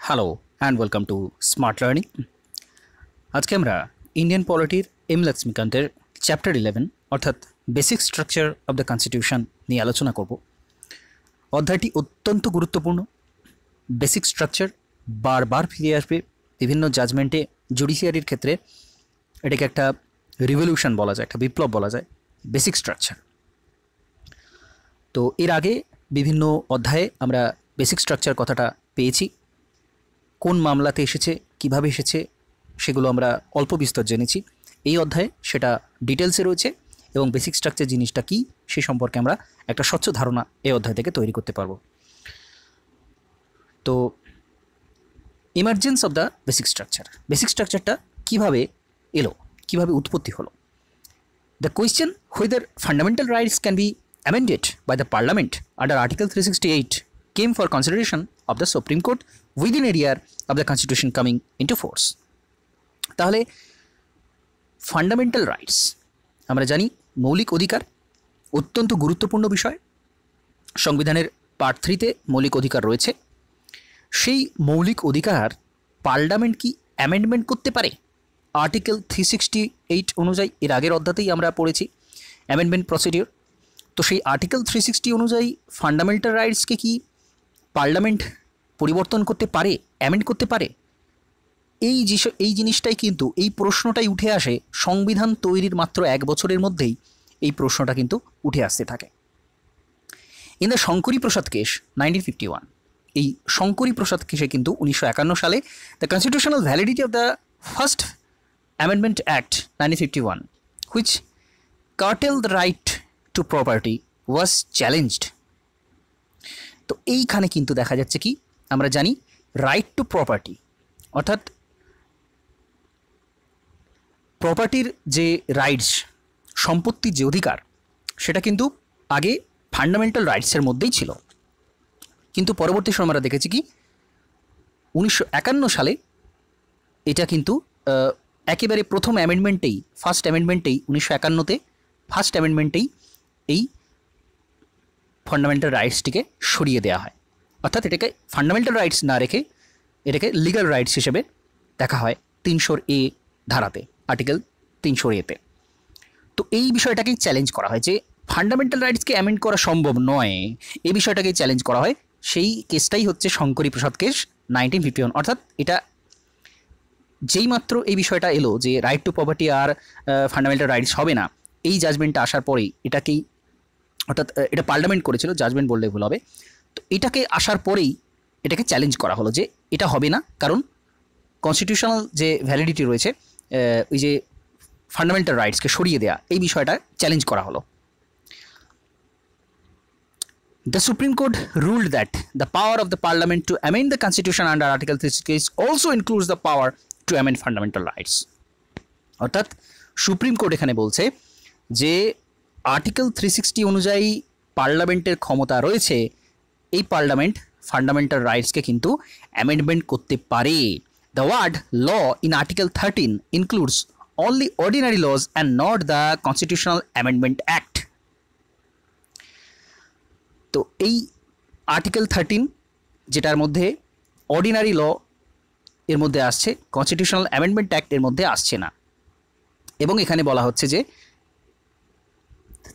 Hello and welcome to smart learning. আজকে আমরা Indian পলিটির M লক্ষ্মীকান্তের chapter 11 অর্থাৎ basic structure of the constitution নিয়ে আলোচনা করব। অধ্যায়টি অত্যন্ত গুরুত্বপূর্ণ। বেসিক স্ট্রাকচার বারবার ফিরে আসবে বিভিন্ন জাজমেন্টে। জুডিশিয়ারির ক্ষেত্রে এটাকে একটা রিভলিউশন বলা যায়, একটা বিপ্লব বলা যায়, বেসিক স্ট্রাকচার। তো এর আগে বিভিন্ন অধ্যায়ে আমরা বেসিক স্ট্রাকচার কথাটা পেয়েছি। কোন মামলাতে এসেছে, কিভাবে এসেছে, সেগুলো আমরা অল্প বিস্তর জেনেছি। এই অধ্যায়ে সেটা ডিটেলসে রয়েছে এবং বেসিক স্ট্রাকচার জিনিসটা কী সে সম্পর্কে আমরা একটা স্বচ্ছ ধারণা এই অধ্যায় থেকে তৈরি করতে পারবো। তো ইমার্জেন্স অফ দ্য বেসিক স্ট্রাকচারটা কীভাবে এলো, কীভাবে উৎপত্তি হলো। The question whether fundamental rights can be amended by the parliament under article 368 came for consideration of the Supreme Court within a year of the Constitution coming into force. তাহলে fundamental rights আমরা জানি মৌলিক অধিকার, অত্যন্ত গুরুত্বপূর্ণ বিষয়। সংবিধানের part 3-তে মৌলিক অধিকার রয়েছে। সেই মৌলিক অধিকার পার্লামেন্ট কি অ্যামেন্ডমেন্ট করতে পারে? আর্টিকেল 368 অনুযায়ী এর আগের অধ্যাতেই আমরা পড়েছি অ্যামেন্ডমেন্ট প্রসিডিওর। তো সেই আর্টিকেল 360 অনুযায়ী ফান্ডামেন্টাল রাইটসকে কি পার্লামেন্ট পরিবর্তন করতে পারে, অ্যামেন্ড করতে পারে? এই জিনিসটাই কিন্তু, এই প্রশ্নটাই উঠে আসে সংবিধান তৈরির মাত্র 1 বছরের মধ্যেই। এই প্রশ্নটা কিন্তু উঠে আসতে থাকে। In the Shankari Prasad case 1951, এই শঙ্করী প্রসাদ কেসে কিন্তু 1951 সালে the constitutional validity of the first amendment act 1951 which cartel the right to property was challenged. তো এইখানে কিন্তু দেখা যাচ্ছে কি, আমরা জানি রাইট টু প্রপার্টি অর্থাৎ প্রপার্টির যে রাইটস, সম্পত্তির যে অধিকার, সেটা কিন্তু আগে ফান্ডামেন্টাল রাইটসের মধ্যেই ছিল। কিন্তু পরবর্তী সময় আমরা দেখেছি কি 1951 সালে এটা কিন্তু একেবারে প্রথম অ্যামেন্ডমেন্টেই, ফার্স্ট অ্যামেন্ডমেন্টেই 1951-তে ফার্স্ট অ্যামেন্ডমেন্টেই এই ফান্ডামেন্টাল রাইটসটিকে সরিয়ে দেওয়া হয়। অর্থাৎ এটাকে ফান্ডামেন্টাল রাইটস না রেখে এটাকে লিগ্যাল রাইটস হিসেবে দেখা হয় 300A ধারাতে, আর্টিকেল 300A-তে। তো এই বিষয়টাকেই চ্যালেঞ্জ করা হয় যে ফান্ডামেন্টাল রাইটসকে অ্যামেন্ড করা সম্ভব নয়, এই বিষয়টাকেই চ্যালেঞ্জ করা হয়। সেই কেসটাই হচ্ছে শঙ্করী প্রসাদ কেস 1951। অর্থাৎ এটা যেই মাত্র এই বিষয়টা এলো যে রাইট টু প্রপার্টি আর ফান্ডামেন্টাল রাইটস হবে না, এই জাজমেন্টটা আসার পরেই এটাকেই, অর্থাৎ এটা পার্লামেন্ট করেছিল, জাজমেন্ট বললে ভুল হবে। তো এটাকে আসার পরেই এটাকে চ্যালেঞ্জ করা হলো যে এটা হবে না, কারণ কনস্টিটিউশনাল যে ভ্যালিডিটি রয়েছে, ওই যে ফান্ডামেন্টাল রাইটসকে সরিয়ে দেওয়া, এই বিষয়টা চ্যালেঞ্জ করা হলো। The Supreme Court ruled that the power of the Parliament to amend the Constitution under Article 360 also includes the power to amend fundamental rights. অর্থাৎ সুপ্রিম কোর্ট এখানে বলছে যে আর্টিকেল 360 অনুযায়ী পার্লামেন্টের ক্ষমতা রয়েছে, এই পার্লামেন্ট ফান্ডামেন্টাল রাইটসকে কিন্তু অ্যামেন্ডমেন্ট করতে পারে। The word law in article 13 includes only ordinary laws and not the constitutional amendment act. তো এই আর্টিকেল 13 যেটার মধ্যে অর্ডিনারি ল এর মধ্যে আসছে, কনস্টিটিউশনাল অ্যামেন্ডমেন্ট অ্যাক্ট এর মধ্যে আসছে না। এবং এখানে বলা হচ্ছে যে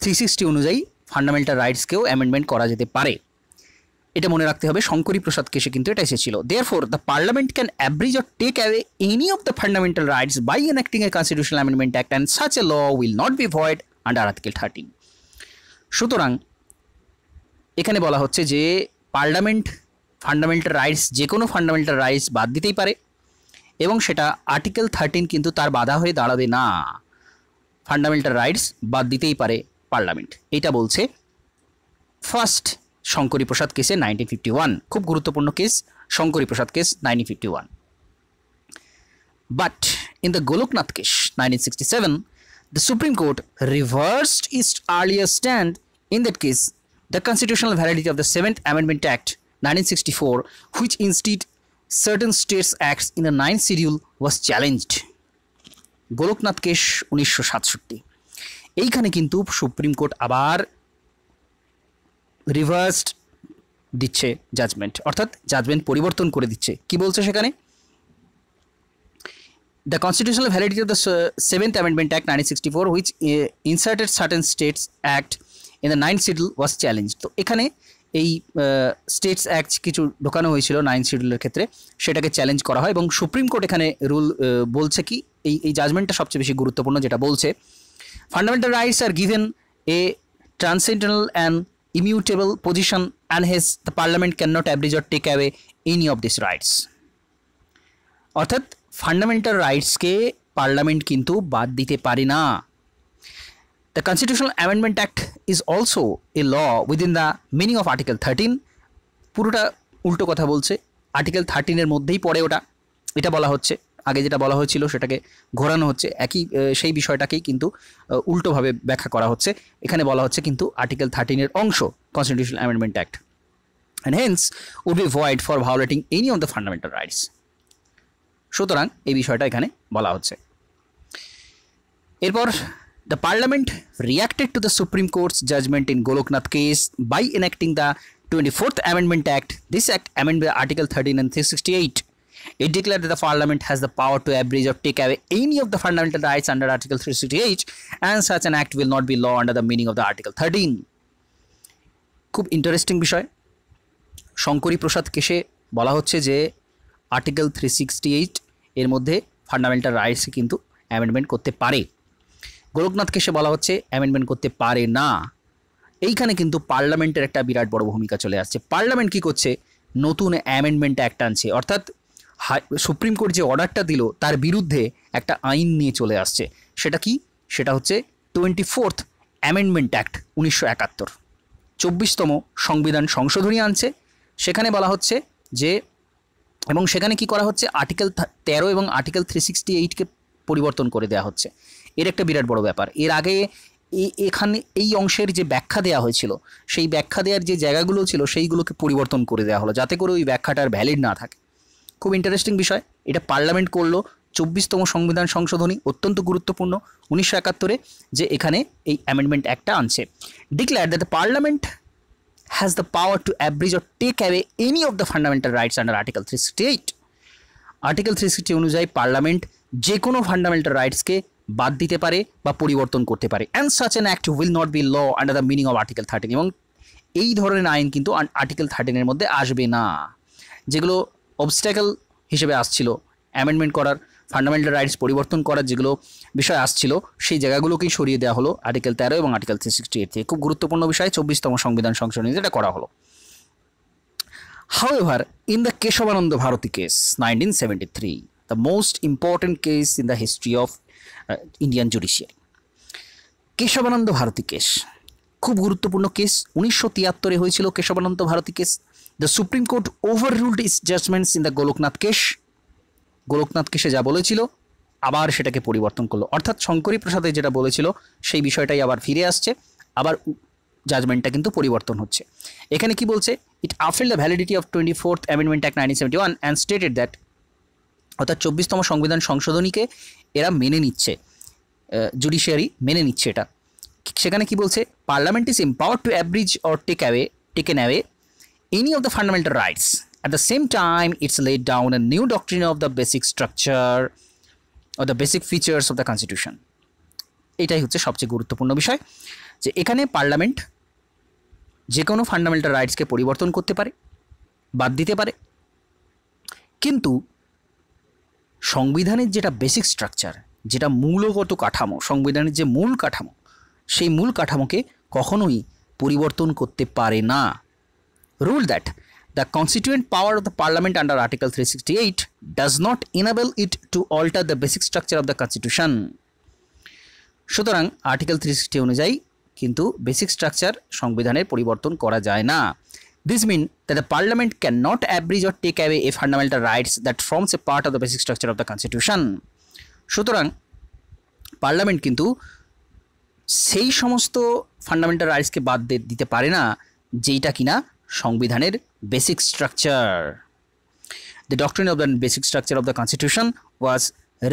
360 অনুযায়ী ফান্ডামেন্টাল রাইটসকেও অ্যামেন্ডমেন্ট করা যেতে পারে। এটা মনে রাখতে হবে, শঙ্করী প্রসাদ কেসে কিন্তু এটা এসেছিল। Therefore the parliament can abridge or take away any of the fundamental rights by enacting a constitutional amendment act and such a law will not be void under article 13। সুতরাং এখানে বলা হচ্ছে যে পার্লামেন্ট ফান্ডামেন্টাল রাইটস, যে কোনো fundamental rights বাদ দিতেই পারে এবং সেটা আর্টিকেল 13 কিন্তু তার বাধা হয়ে দাঁড়াবে না। ফান্ডামেন্টাল রাইটস বাদ দিতেই পারে পার্লামেন্ট, এটা বলছে ফার্স্ট শঙ্করী প্রসাদ কেসে 1951। খুব গুরুত্বপূর্ণ case Shankari Prasad case 1951। But in the Golaknath case 1967, the Supreme Court reversed its earlier stand. In that case, the constitutional validity of the 7th Amendment Act 1964, which instead certain states acts in the 9th schedule, was challenged. Golaknath case 1967, এইখানে কিন্তু supreme court আবার reversed দিচ্ছে judgement, অর্থাৎ judgement পরিবর্তন করে দিচ্ছে। কি বলছে সেখানে? The constitutional validity of the Seventh Amendment Act 1964, which inserted certain states act in the ninth schedule, was challenged. তো এখানে এই স্টেটস অ্যাক্ট কিছু ঢোকানো হয়েছিল নাইন্থ শিডিউলের ক্ষেত্রে, সেটাকে চ্যালেঞ্জ করা হয় এবং সুপ্রিম কোর্ট এখানে রুল বলছে কি, এই জাজমেন্টটা সবচেয়ে বেশি গুরুত্বপূর্ণ, যেটা বলছে fundamental rights are given a transcendental and immutable position and hence the parliament can not abridge or take away any of this rights. অর্থাৎ ফান্ডামেন্টাল রাইটসকে পার্লামেন্ট কিন্তু বাদ দিতে পারে না। The constitutional amendment act is also a law within the meaning of article 13। পুরোটা উল্টো কথা বলছে, আর্টিকেল 13-এর মধ্যেই পড়ে ওটা, এটা বলা হচ্ছে। আগে যেটা বলা হয়েছিল সেটাকে ঘোরানো হচ্ছে, একই সেই বিষয়টাকেই কিন্তু উল্টোভাবে ব্যাখ্যা করা হচ্ছে। এখানে বলা হচ্ছে কিন্তু আর্টিকেল 13-এর অংশ constitutional amendment act, and hence would be void for violating any of the fundamental rights. সুতরাং এই বিষয়টা এখানে বলা হচ্ছে। এরপর the parliament reacted to the Supreme Court's judgement in Golaknath case by enacting the 24th Amendment Act. This act amended Article 13 and 368. It declared that the Parliament has the power to abridge or take away any of the fundamental rights under Article 368, and such an act will not be law under the meaning of the Article 13. খুব interesting বিষয়। শঙ্করী প্রসাদ কেসে বলা হচ্ছে যে article 368 এর মধ্যে fundamental রাইটসে কিন্তু amendment করতে পারে। গোলকনাথ কেসে বলা হচ্ছে অ্যামেন্ডমেন্ট করতে পারে না। এইখানে কিন্তু পার্লামেন্টের একটা বিরাট বড় ভূমিকা চলে আসছে। পার্লামেন্ট কি করছে? নতুন অ্যামেন্ডমেন্ট অ্যাক্ট আনছে, অর্থাৎ সুপ্রিম কোর্ট যে অর্ডারটা দিল তার বিরুদ্ধে একটা আইন নিয়ে চলে আসছে। সেটা কি? সেটা হচ্ছে 24th অ্যামেন্ডমেন্ট অ্যাক্ট 1971, 24তম সংবিধান সংশোধনী আনছে। সেখানে বলা হচ্ছে যে, এবং সেখানে কি করা হচ্ছে, আর্টিকেল 13 এবং আর্টিকেল 368কে পরিবর্তন করে দেওয়া হচ্ছে। এর একটা বিরাট বড় ব্যাপার। এর আগে এখানে এই অংশের যে ব্যাখ্যা দেওয়া হয়েছিল, সেই ব্যাখ্যা দেওয়ার যে জায়গাগুলো ছিল সেইগুলোকে পরিবর্তন করে দেওয়া হলো, যাতে করে ওই ব্যাখ্যাটার ভ্যালিড না থাকে। খুব ইন্টারেস্টিং বিষয়। এটা পার্লামেন্ট করলো 24তম সংবিধান সংশোধনী, অত্যন্ত গুরুত্বপূর্ণ 1971-এ, যে এখানে এই অ্যামেন্ডমেন্ট অ্যাক্টটা আনছে। Declare that the parliament has the power to abridge or take away any of the fundamental rights under Article 368. Article 360 অনুযায়ী পার্লামেন্ট যে কোনো ফান্ডামেন্টাল রাইটসকে বাদ দিতে পারে বা পরিবর্তন করতে পারে, and such an act will not be law under the meaning of Article 13. এবং এই ধরনের আইন কিন্তু আর্টিকেল 13-এর মধ্যে আসবে না। যেগুলো অবস্ট্যাকল হিসেবে আসছিল অ্যামেন্ডমেন্ট করার, ফান্ডামেন্টাল রাইটস পরিবর্তন করার যেগুলো বিষয় আসছিল, সেই জায়গাগুলোকেই সরিয়ে দেওয়া হলো আর্টিকেল 13 এবং আর্টিকেল 368 থেকে। খুব গুরুত্বপূর্ণ বিষয়, 24তম সংবিধান সংশোধনী যেটা করা হলো। However, in the Keshavananda Bharati case 1973, the most important case in the history of Indian judiciary, Kesavananda Bharati case খুব গুরুত্বপূর্ণ কেস। 1973-এ হয়েছিল Kesavananda Bharati case. The Supreme Court overruled its judgements in the Golaknath case. Golaknath কেসে যা বলেছিল আবার সেটাকে পরিবর্তন করলো, অর্থাৎ শঙ্করী প্রসাদে যেটা বলেছিল সেই বিষয়টাই আবার ফিরে আসছে, আবার জাজমেন্টটা কিন্তু পরিবর্তন হচ্ছে। এখানে কি বলছে? It upheld the validity of 24th amendment act 1971 and stated that, অর্থাৎ 24তম সংবিধান সংশোধনীকে এরা মেনে নিচ্ছে, জুডিশিয়ারি মেনে নিচ্ছে এটা। সেখানে কি বলছে? Parliament is empowered to abridge or taken away any of the fundamental rights. At the same time, it's laid down a new doctrine of the basic structure or the basic features of the constitution. এটাই হচ্ছে সবচেয়ে গুরুত্বপূর্ণ বিষয়, যে এখানে parliament যে কোনো fundamental রাইটসকে পরিবর্তন করতে পারে, বাদ দিতে পারে, কিন্তু সংবিধানের যেটা বেসিক স্ট্রাকচার, যেটা মূলগত কাঠামো, সংবিধানের যে মূল কাঠামো, সেই মূল কাঠামোকে কখনোই পরিবর্তন করতে পারে না। Rule that the constituent power of the parliament under Article 368 does not enable it to alter the basic structure of the constitution. সুতরাং আর্টিকেল 360 অনুযায়ী কিন্তু বেসিক স্ট্রাকচার সংবিধানের পরিবর্তন করা যায় না। This means that the parliament cannot abridge or take away a fundamental rights that forms a part of the basic structure of the constitution. সুতরাং parliament কিন্তু সেই সমস্ত ফান্ডামেন্টাল রাইটসকে বাদ দিতে পারে না যেইটা কিনা সংবিধানের basic structure. The doctrine of the basic structure of the constitution was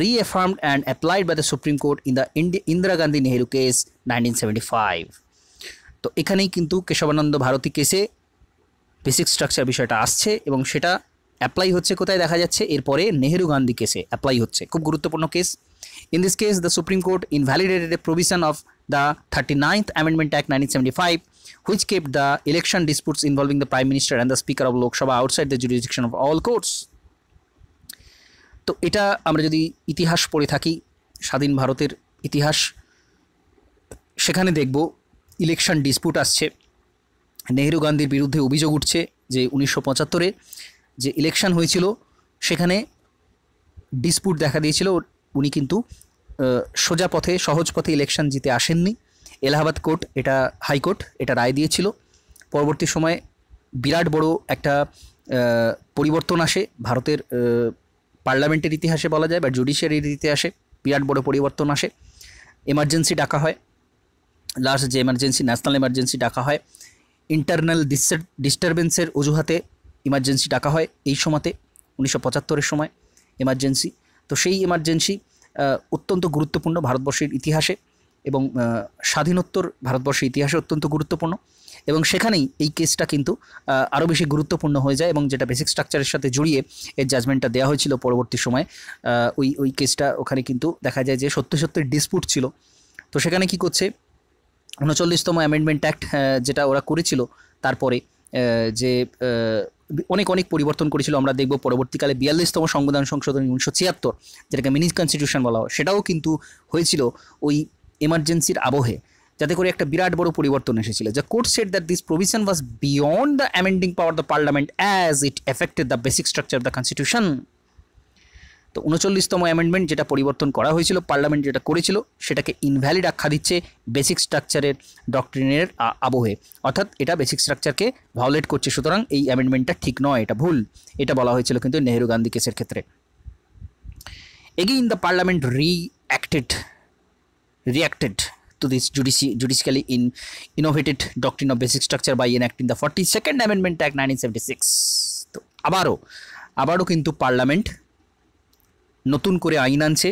reaffirmed and applied by the Supreme Court in the Indira Gandhi Nehru case 1975. তো এখানেই কিন্তু কেশবানন্দ ভারতী কেসে বেসিক স্ট্রাকচার বিষয়টা আসছে এবং সেটা অ্যাপ্লাই হচ্ছে কোথায় দেখা যাচ্ছে এরপরে নেহেরু গান্ধী কেসে অ্যাপ্লাই হচ্ছে, খুব গুরুত্বপূর্ণ case. In this case the Supreme Court invalidated a provision of the 39th Amendment Act 1975 which kept the election disputes involving the Prime Minister and the Speaker of Lok Sabha outside the jurisdiction of all courts. তো এটা আমরা যদি ইতিহাস পড়ে থাকি, স্বাধীন ভারতের ইতিহাস, সেখানে দেখব ইলেকশন ডিসপুট আসছে, নেহেরু গান্ধীর বিরুদ্ধে অভিযোগ উঠছে যে 1975-এ যে ইলেকশন হয়েছিল সেখানে ডিসপুট দেখা দিয়েছিল, উনি কিন্তু সোজা পথে সহজ পথে ইলেকশন জিতে আসেননি। এলাহাবাদ কোর্ট, এটা হাইকোর্ট, এটা রায় দিয়েছিল। পরবর্তী সময়ে বিরাট বড় একটা পরিবর্তন আসে ভারতের পার্লামেন্টের ইতিহাসে বলা যায় বা জুডিশিয়ারির ইতিহাসে বিরাট বড় পরিবর্তন আসে। এমার্জেন্সি ডাকা হয়, লাস্ট যে এমার্জেন্সি, ন্যাশনাল এমার্জেন্সি ডাকা হয়, ইন্টারনাল ডিস্টারবেন্সের অজুহাতে ইমার্জেন্সি ডাকা হয় এই সময়তে 1975-এর সময় এমার্জেন্সি। তো সেই এমার্জেন্সি অত্যন্ত গুরুত্বপূর্ণ ভারতবর্ষের ইতিহাসে এবং স্বাধীনোত্তর ভারতবর্ষের ইতিহাসে অত্যন্ত গুরুত্বপূর্ণ, এবং সেখানেই এই কেসটা কিন্তু আরও বেশি গুরুত্বপূর্ণ হয়ে যায় এবং যেটা বেসিক স্ট্রাকচারের সাথে জড়িয়ে এর জাজমেন্টটা দেওয়া হয়েছিল পরবর্তী সময়ে। ওই কেসটা ওখানে কিন্তু দেখা যায় যে সত্যি সত্যি ডিসপুট ছিল। তো সেখানে কি করছে 39তম অ্যামেন্ডমেন্ট অ্যাক্ট যেটা ওরা করেছিল, তারপরে যে অনেক পরিবর্তন করেছিল আমরা দেখব পরবর্তীকালে 42তম সংবিধান সংশোধন 1976, যেটাকে মিনি কনস্টিটিউশন বলা হয়, সেটাও কিন্তু হয়েছিল ওই এমার্জেন্সির আবহে, যাতে করে একটা বিরাট বড় পরিবর্তন এসেছিল। The court said that this provision was beyond the amending power of the parliament as it affected the basic structure of the constitution. তো 39তম অ্যামেন্ডমেন্ট যেটা পরিবর্তন করা হয়েছিল, পার্লামেন্ট যেটা করেছিল, সেটাকে ইনভ্যালিড আখ্যা দিচ্ছে বেসিক স্ট্রাকচারের ডক্ট্রিনের আবহে, অর্থাৎ এটা বেসিক স্ট্রাকচারকে ভায়োলেট করছে, সুতরাং এই অ্যামেন্ডমেন্টটা ঠিক নয়, এটা ভুল, এটা বলা হয়েছিল কিন্তু নেহেরু গান্ধী কেসের ক্ষেত্রে। Again the parliament reacted to this judicially innovated doctrine of basic structure by enacting the 42nd Amendment Act 1976. তো আবারও কিন্তু পার্লামেন্ট নতুন করে আইন আনছে,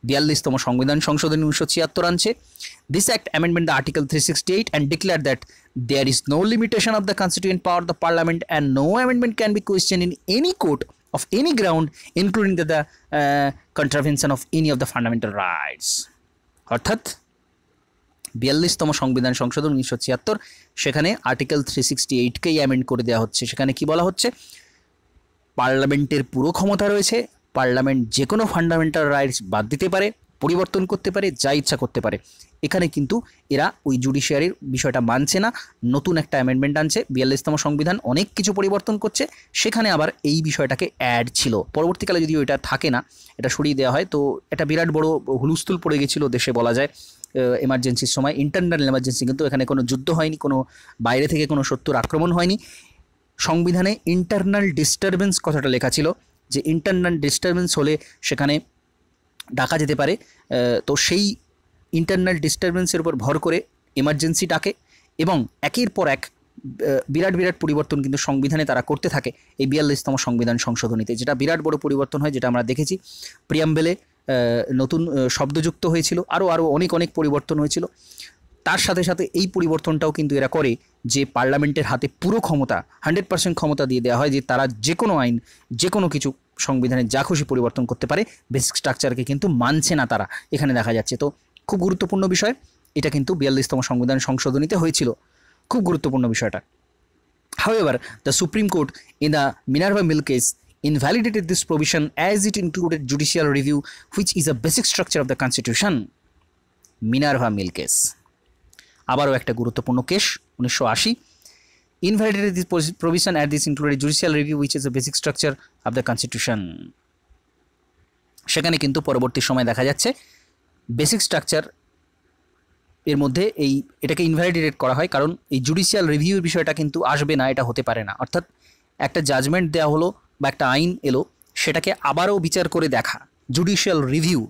42তম সংবিধান সংশোধন 1976 আনছে। This act amendment the article 368 and declared that there is no limitation of the constituent power of the parliament and no amendment can be questioned in any court of any ground including the contravention of any of the fundamental rights. অর্থাৎ 42তম সংবিধান সংশোধন 1976, সেখানে article 368কেই amend করে দেওয়া হচ্ছে। সেখানে কি বলা হচ্ছে, পার্লামেন্টের পুরো ক্ষমতা রয়েছে, পার্লামেন্ট যে কোনো ফান্ডামেন্টাল রাইটস বাদ দিতে পারে, পরিবর্তন করতে পারে, যা ইচ্ছা করতে পারে। এখানে কিন্তু এরা ওই জুডিশিয়ারির বিষয়টা মানছে না, নতুন একটা অ্যামেন্ডমেন্ট আনছে, 42তম সংবিধান অনেক কিছু পরিবর্তন করছে, সেখানে আবার এই বিষয়টাকে অ্যাড ছিল। পরবর্তীকালে যদি ওইটা থাকে না, এটা সরিয়ে দেওয়া হয়, তো এটা বিরাট বড় হুলস্থুল পড়ে গেছিলো দেশে বলা যায় এমার্জেন্সির সময়। ইন্টারনাল এমার্জেন্সি, কিন্তু এখানে কোনো যুদ্ধ হয়নি, কোনো বাইরে থেকে কোনো শত্রুর আক্রমণ হয়নি। সংবিধানে ইন্টারনাল ডিস্টারবেন্স কথাটা লেখা ছিল, যে ইন্টারনাল ডিস্টারবেন্স হলে সেখানে ডাকা যেতে পারে। তো সেই ইন্টারনাল ডিস্টারবেন্সের উপর ভর করে এমার্জেন্সি ডাকে এবং একের পর এক বিরাট পরিবর্তন কিন্তু সংবিধানে তারা করতে থাকে এই 42তম সংবিধান সংশোধনীতে, যেটা বিরাট বড় পরিবর্তন হয়, যেটা আমরা দেখেছি। প্রিয়াম্বেলে নতুন শব্দযুক্ত হয়েছিল, আরও অনেক পরিবর্তন হয়েছিল। তার সাথে সাথে এই পরিবর্তনটাও কিন্তু এরা করে যে পার্লামেন্টের হাতে পুরো ক্ষমতা 100% ক্ষমতা দিয়ে দেওয়া হয়, যে তারা যে কোনো আইন, যে কোনো কিছু সংবিধানে যা খুশি পরিবর্তন করতে পারে, বেসিক স্ট্রাকচারকে কিন্তু মানছে না তারা, এখানে দেখা যাচ্ছে। তো খুব গুরুত্বপূর্ণ বিষয়, এটা কিন্তু 42তম সংবিধান সংশোধনীতে হয়েছিল, খুব গুরুত্বপূর্ণ বিষয়টা। However, the Supreme Court in the Minerva Mill case invalidated this provision as it included judicial review, which is a basic structure of the Constitution. Minerva Mill case আবারও একটা গুরুত্বপূর্ণ case, 1980। invalidated this provision as this included judicial review, which is a basic structure of the Constitution. সেখানে কিন্তু পরবর্তী সময় দেখা যাচ্ছে basic structure এর মধ্যে এটাকে ইনভ্যালিডেট করা হয়, কারণ এই জুডিশিয়াল রিভিউর বিষয়টা কিন্তু আসবে না, এটা হতে পারে না। অর্থাৎ একটা জাজমেন্ট দেওয়া হলো বা একটা আইন এলো, সেটাকে আবারও বিচার করে দেখা, জুডিশিয়াল রিভিউ,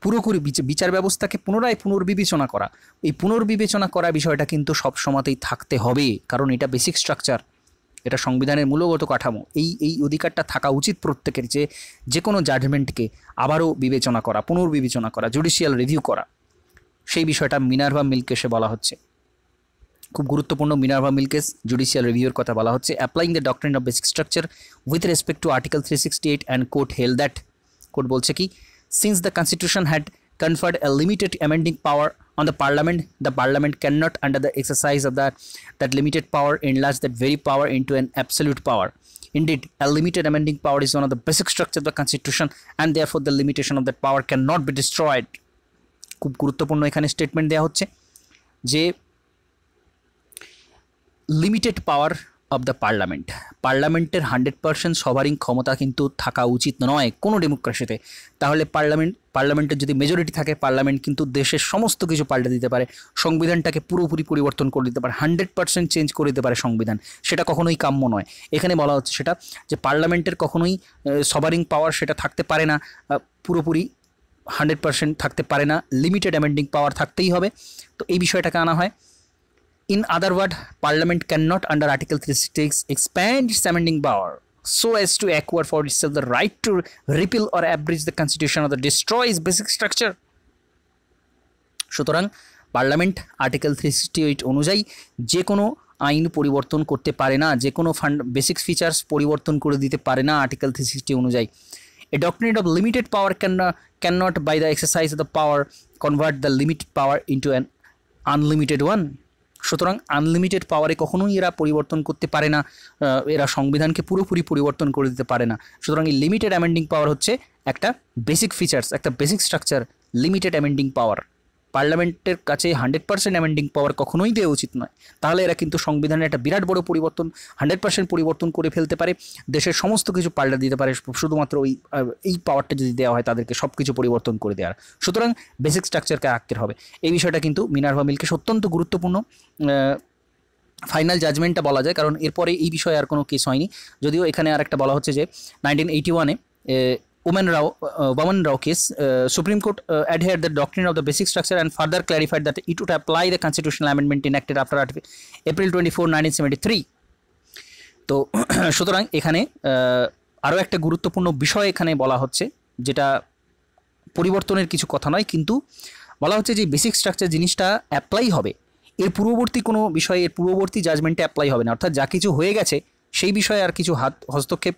পুরোপুরি বিচার ব্যবস্থাকে পুনর্বিবেচনা করা, এই পুনর্বিবেচনা করা বিষয়টা কিন্তু সব সময়তেই থাকতে হবে, কারণ এটা বেসিক স্ট্রাকচার, এটা সংবিধানের মূলগত কাঠামো। এই অধিকারটা থাকা উচিত প্রত্যেকের, যে কোনো জাজমেন্টকে আবারও বিবেচনা করা, পুনর্বিবেচনা করা, জুডিশিয়াল রিভিউ করা। সেই বিষয়টা মিনার্ভা মিল কেসে বলা হচ্ছে। খুব গুরুত্বপূর্ণ মিনার্ভা মিল্কেস জুডিশিয়াল রিভিউর কথা বলা হচ্ছে, applying the doctrine of basic structure with respect to article 368 and court held that, court বলছে কি, since the constitution had conferred a limited amending power on the parliament cannot under the exercise of that limited power enlarge that very power into an absolute power. Indeed, a limited amending power is one of the basic structures of the constitution and therefore the limitation of that power cannot be destroyed. খুব গুরুত্বপূর্ণ এখানে statement দেওয়া হচ্ছে যে limited power of the পার্লামেন্টের 100% সভারিং ক্ষমতা কিন্তু থাকা উচিত নয় কোনো ডেমোক্রেসিতে। তাহলে পার্লামেন্টের যদি মেজরিটি থাকে, পার্লামেন্ট কিন্তু দেশের সমস্ত কিছু পাল্টে দিতে পারে, সংবিধানটাকে পুরোপুরি পরিবর্তন করে দিতে পারে, 100% চেঞ্জ করে দিতে পারে সংবিধান। সেটা কখনোই কাম্য নয়। এখানে বলা হচ্ছে সেটা যে পার্লামেন্টের কখনোই সভারিং পাওয়ার সেটা থাকতে পারে না, পুরোপুরি 100% থাকতে পারে না, লিমিটেড অ্যামেন্ডিং পাওয়ার থাকতেই হবে। তো এই বিষয়টাকে আনা হয়। In other words, Parliament cannot under Article 366 expand its amending power so as to acquire for itself the right to repeal or abridge the constitution or destroy its basic structure. সুতরাং parliament article 368 অনুযায়ী যে কোনো আইন পরিবর্তন করতে পারে না, যে কোনো বেসিক ফিচার্স পরিবর্তন করে দিতে পারে না আর্টিকেল 360 অনুযায়ী। A doctrine of limited power cannot by the exercise of the power convert the limited power into an unlimited one. সুতরাং আনলিমিটেড পাওয়ারে কখনোই এরা পরিবর্তন করতে পারে না, এরা সংবিধানকে পুরোপুরি পরিবর্তন করে দিতে পারে না। সুতরাং এই লিমিটেড অ্যামেন্ডিং পাওয়ার হচ্ছে একটা বেসিক ফিচার্স, একটা বেসিক স্ট্রাকচার, লিমিটেড অ্যামেন্ডিং পাওয়ার। পার্লামেন্টের কাছে 100% অ্যামেন্ডিং পাওয়ার কখনোই দেওয়া উচিত নয়। তাহলে এরা কিন্তু সংবিধানের একটা বিরাট বড় পরিবর্তন 100% পরিবর্তন করে ফেলতে পারে, দেশের সমস্ত কিছু পাল্টে দিতে পারে শুধুমাত্র এই পাওয়ারটা যদি দেওয়া হয় তাদেরকে সব কিছু পরিবর্তন করে দেওয়ার। সুতরাং বেসিক স্ট্রাকচারকে রাখতে হবে। এই বিষয়টা কিন্তু মিনার্ভা মিল্কেস অত্যন্ত গুরুত্বপূর্ণ ফাইনাল জাজমেন্টটা বলা যায়, কারণ এরপরে এই বিষয়ে আর কোনো কেস হয়নি। যদিও এখানে আর একটা বলা হচ্ছে যে 1981-এ Waman Rao case, Supreme Court adhered the doctrine of the basic structure and further clarified that it would apply the constitutional amendment enacted after April 24, 1973. তো সুতরাং এখানে আরও একটা গুরুত্বপূর্ণ বিষয় এখানে বলা হচ্ছে, যেটা পরিবর্তনের কিছু কথা নয়, কিন্তু বলা হচ্ছে যে বেসিক স্ট্রাকচার জিনিসটা অ্যাপ্লাই হবে, এর পূর্ববর্তী কোনো বিষয়ে, এর পূর্ববর্তী জাজমেন্টে অ্যাপ্লাই হবে না। অর্থাৎ যা কিছু হয়ে গেছে সেই বিষয়ে আর কিছু হস্তক্ষেপ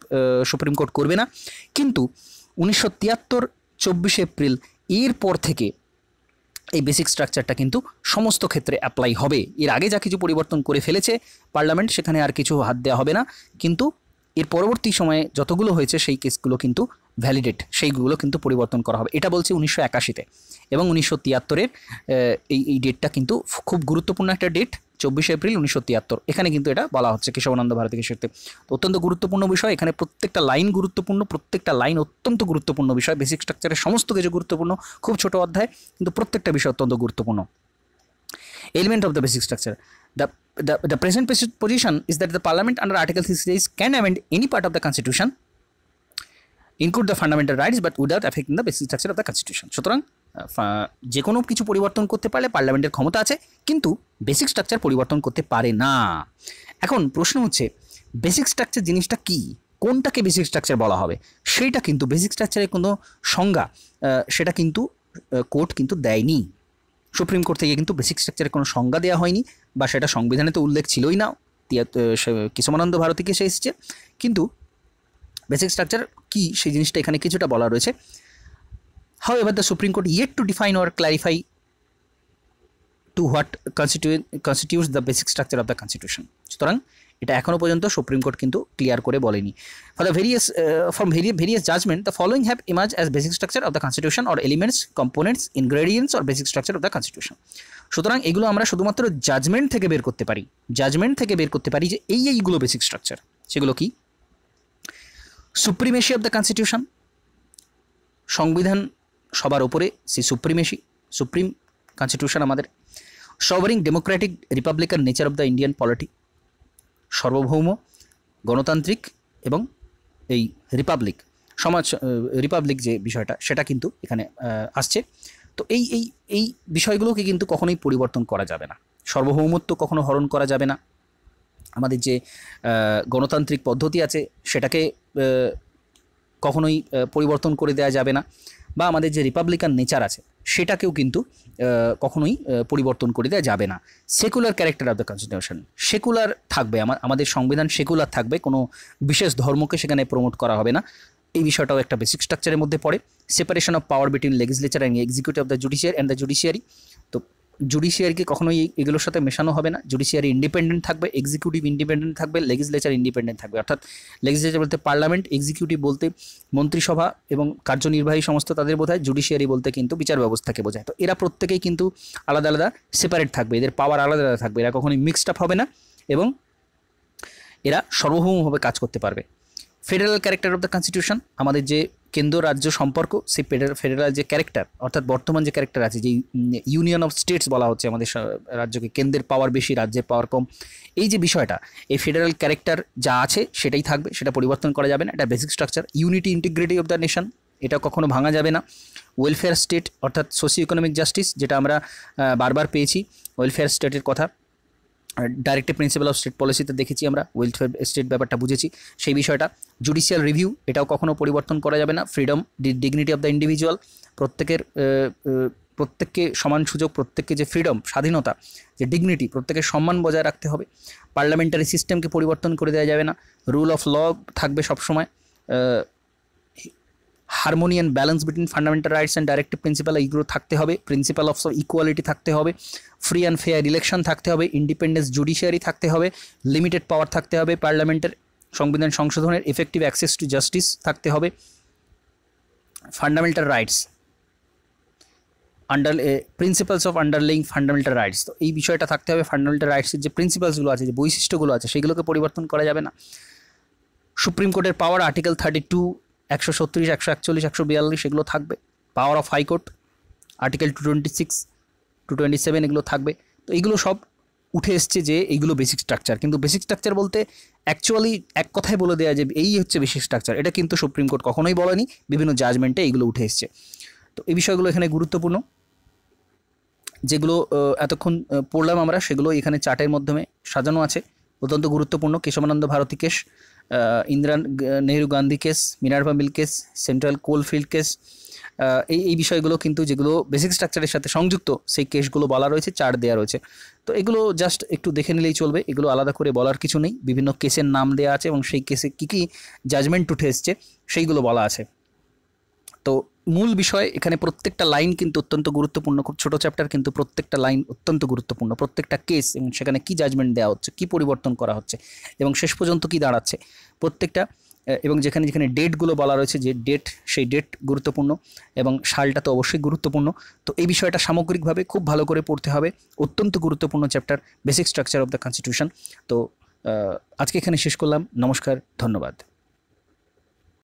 সুপ্রিম কোর্ট করবে না। কিন্তু 1973 24 এপ্রিল এর পর থেকে এই বেসিক স্ট্রাকচারটা কিন্তু সমস্ত ক্ষেত্রে অ্যাপ্লাই হবে। এর আগে যা কিছু পরিবর্তন করে ফেলেছে পার্লামেন্ট, সেখানে আর কিছু হাত দেওয়া হবে না। কিন্তু এর পরবর্তী সময়ে যতগুলো হয়েছে সেই কেসগুলো কিন্তু ভ্যালিডেট, সেইগুলো কিন্তু পরিবর্তন করা হবে। এটা বলছে 1981-তে, এবং 1973-এর এই ডেটটা কিন্তু খুব গুরুত্বপূর্ণ একটা ডেট, 24 এপ্রিল 1973। এখানে কিন্তু এটা বলা হচ্ছে কেশবানন্দ ভারতী ক্ষেত্রে। তো অত্যন্ত গুরুত্বপূর্ণ বিষয়, এখানে প্রত্যেকটা লাইন গুরুত্বপূর্ণ, প্রত্যেকটা লাইন অত্যন্ত গুরুত্বপূর্ণ বিষয়। বেসিক স্ট্রাকচারের সমস্ত কিছু গুরুত্বপূর্ণ, খুব ছোট অধ্যায়, কিন্তু প্রত্যেকটা বিষয় অত্যন্ত গুরুত্বপূর্ণ। Element of the basic structure. The present position is that the Parliament under Article 366 can amend any part of the Constitution, include the fundamental rights, but without affecting the basic structure of the Constitution. সুতরাং যে কোনো কিছু পরিবর্তন করতে পারলে পার্লামেন্টের ক্ষমতা আছে, কিন্তু বেসিক স্ট্রাকচার পরিবর্তন করতে পারে না। এখন প্রশ্ন হচ্ছে বেসিক স্ট্রাকচার জিনিসটা কি, কোনটাকে বেসিক স্ট্রাকচার বলা হবে? সেইটা কিন্তু বেসিক স্ট্রাকচারের কোনো সংজ্ঞা সেটা কিন্তু কোর্ট কিন্তু দেয়নি। সুপ্রিম কোর্ট থেকে কিন্তু বেসিক স্ট্রাকচারের কোনো সংজ্ঞা দেওয়া হয়নি, বা সেটা সংবিধানে তো উল্লেখ ছিলই না, কেশবানন্দ ভারতীকে সে এসেছে। কিন্তু বেসিক স্ট্রাকচার কি সেই জিনিসটা এখানে কিছুটা বলা রয়েছে। However, the Supreme Court yet to define or clarify to what constitutes the basic structure of the Constitution. সুতরাং এটা এখনও পর্যন্ত সুপ্রিম কোর্ট কিন্তু ক্লিয়ার করে বলেনি। From various judgment, the following have emerged as basic structure of the Constitution or elements, components, ingredients or basic structure of the Constitution. সুতরাং এগুলো আমরা শুধুমাত্র জাজমেন্ট থেকে বের করতে পারি, যে এইগুলো বেসিক স্ট্রাকচার। সেগুলো কি? সুপ্রিমেসি অফ দ্য কনস্টিটিউশন, সংবিধান সবার উপরে, সেই সুপ্রিম কনস্টিটিউশন আমাদের। Sovereign democratic republican nature of the Indian polity, সার্বভৌম, গণতান্ত্রিক এবং এই রিপাবলিক যে বিষয়টা সেটা কিন্তু এখানে আসছে। তো এই বিষয়গুলোকে কিন্তু কখনোই পরিবর্তন করা যাবে না। সার্বভৌমত্ব কখনো হরণ করা যাবে না। আমাদের যে গণতান্ত্রিক পদ্ধতি আছে সেটাকে কখনোই পরিবর্তন করে দেওয়া যাবে না, বা আমাদের যে রিপাবলিকান নেচার আছে সেটাকেও কিন্তু কখনোই পরিবর্তন করে দেওয়া যাবে না। Secular character of the constitution, secular থাকবে, আমাদের সংবিধান সেকুলার থাকবে, কোনো বিশেষ ধর্মকে সেখানে প্রমোট করা হবে না। এই বিষয়টাও একটা বেসিক স্ট্রাকচারের মধ্যে পড়ে। Separation of power between legislature and executive of the judiciary তো জুডিশিয়ারিকে কখনোই এগুলোর সাথে মেশানো হবে না। জুডিশিয়ারি ইন্ডিপেন্ডেন্ট থাকবে, এক্সিকিউটিভ ইন্ডিপেন্ডেন্ট থাকবে, লেজিসলেচার ইন্ডিপেন্ডেন্ট থাকবে। অর্থাৎ লেজিসলেচার বলতে পার্লামেন্ট, এক্সিকিউটিভ বলতে মন্ত্রিসভা এবং কার্যনির্বাহী সমস্ত তাদের বোঝায়, জুডিশিয়ারি বলতে কিন্তু বিচার ব্যবস্থাকে বোঝায়। তো এরা প্রত্যেকেই কিন্তু আলাদা আলাদা সেপারেট থাকবে, এদের পাওয়ার আলাদা আলাদা থাকবে, এরা কখনোই মিক্সড আপ হবে না এবং এরা সার্বভৌমভাবে কাজ করতে পারবে। Federal character of the constitution, আমাদের যে কেন্দ্র রাজ্য সম্পর্ক, সেই ফেডারেল যে ক্যারেক্টার, অর্থাৎ বর্তমান যে ক্যারেক্টার আছে, যে ইউনিয়ন অফ স্টেটস বলা হচ্ছে আমাদের রাজ্যকে, কেন্দ্রের পাওয়ার বেশি রাজ্যের পাওয়ার কম, এই যে বিষয়টা, এই ফেডারেল ক্যারেক্টার যা আছে সেটাই থাকবে, সেটা পরিবর্তন করা যাবে না। এটা basic structure. Unity integrity of the nation, এটা কখনো ভাঙা যাবে না। ওয়েলফেয়ার স্টেট অর্থাৎ সোশিও ইকোনমিক জাস্টিস, যেটা আমরা বারবার পেয়েছি ওয়েলফেয়ার স্টেটের কথা, ডাইরেক্টিভ প্রিন্সিপাল অফ স্টেট পলিসিতে দেখেছি আমরা, ওয়েলফেয়ার স্টেট ব্যাপারটা বুঝেছি সেই বিষয়টা। জুডিশিয়াল রিভিউ, এটাও কখনো পরিবর্তন করা যাবে না। Freedom, dignity of the individual, প্রত্যেককে সমান সুযোগ, প্রত্যেককে যে ফ্রিডম, স্বাধীনতা, যে ডিগনিটি, প্রত্যেকের সম্মান বজায় রাখতে হবে। পার্লামেন্টারি সিস্টেমকে পরিবর্তন করে দেওয়া যাবে না। রুল অফ ল থাকবে সবসময়। Harmony and balance between fundamental rights and directive principle, এইগুলো থাকতে হবে। প্রিন্সিপাল অফ ইকুয়ালিটি থাকতে হবে। ফ্রি অ্যান্ড ফেয়ার ইলেকশন থাকতে হবে। ইন্ডিপেন্ডেন্স জুডিশিয়ারি থাকতে হবে। লিমিটেড পাওয়ার থাকতে হবে পার্লামেন্টের। সংবিধান সংশোধনের এফেক্টিভ অ্যাক্সেস টু জাস্টিস থাকতে হবে। Fundamental rights principles of underlying fundamental rights, তো এই বিষয়টা থাকতে হবে। ফান্ডামেন্টাল রাইটসের যে প্রিন্সিপালসগুলো আছে, যে বৈশিষ্ট্যগুলো আছে, সেগুলোকে পরিবর্তন করা যাবে না। সুপ্রিম কোর্টের পাওয়ার আর্টিকেল 32, 136, 141, 142 এগুলো থাকবে। পাওয়ার অফ হাইকোর্ট আর্টিকেল 226, 227 এগুলো থাকবে। তো এইগুলো সব উঠে এসছে যে এইগুলো বেসিক স্ট্রাকচার, কিন্তু বেসিক স্ট্রাকচার বলতে অ্যাকচুয়ালি এক কথায় বলে দেওয়া যে এই হচ্ছে বেসিক স্ট্রাকচার, এটা কিন্তু সুপ্রিম কোর্ট কখনোই বলেনি, বিভিন্ন জাজমেন্টে এইগুলো উঠে এসছে। তো এই বিষয়গুলো এখানে গুরুত্বপূর্ণ, যেগুলো এতক্ষণ পড়লাম আমরা, সেগুলো এখানে চার্টের মাধ্যমে সাজানো আছে। অত্যন্ত গুরুত্বপূর্ণ Kesavananda Bharati case, Indira Nehru Gandhi case, Minerva Mill case, Central Coalfield case, এই বিষয়গুলো কিন্তু যেগুলো বেসিক স্ট্রাকচারের সাথে সংযুক্ত, সেই কেসগুলো বলা রয়েছে, চার্ট দেওয়া রয়েছে। তো এগুলো জাস্ট একটু দেখে নিলেই চলবে, এগুলো আলাদা করে বলার কিছু নেই। বিভিন্ন কেসের নাম দেওয়া আছে এবং সেই কেসে কী কী জাজমেন্ট উঠে এসছে সেইগুলো বলা আছে। তো মূল বিষয় এখানে প্রত্যেকটা লাইন কিন্তু অত্যন্ত গুরুত্বপূর্ণ, খুব ছোটো চ্যাপ্টার কিন্তু প্রত্যেকটা লাইন অত্যন্ত গুরুত্বপূর্ণ, প্রত্যেকটা কেস এবং সেখানে কী জাজমেন্ট দেওয়া হচ্ছে, কী পরিবর্তন করা হচ্ছে এবং শেষ পর্যন্ত কী দাঁড়াচ্ছে প্রত্যেকটা, এবং যেখানে যেখানে ডেটগুলো বলা রয়েছে, যে ডেট, সেই ডেট গুরুত্বপূর্ণ এবং সালটা তো অবশ্যই গুরুত্বপূর্ণ। তো এই বিষয়টা সামগ্রিকভাবে খুব ভালো করে পড়তে হবে, অত্যন্ত গুরুত্বপূর্ণ chapter, basic structure of the constitution. তো আজকে এখানে শেষ করলাম। নমস্কার, ধন্যবাদ।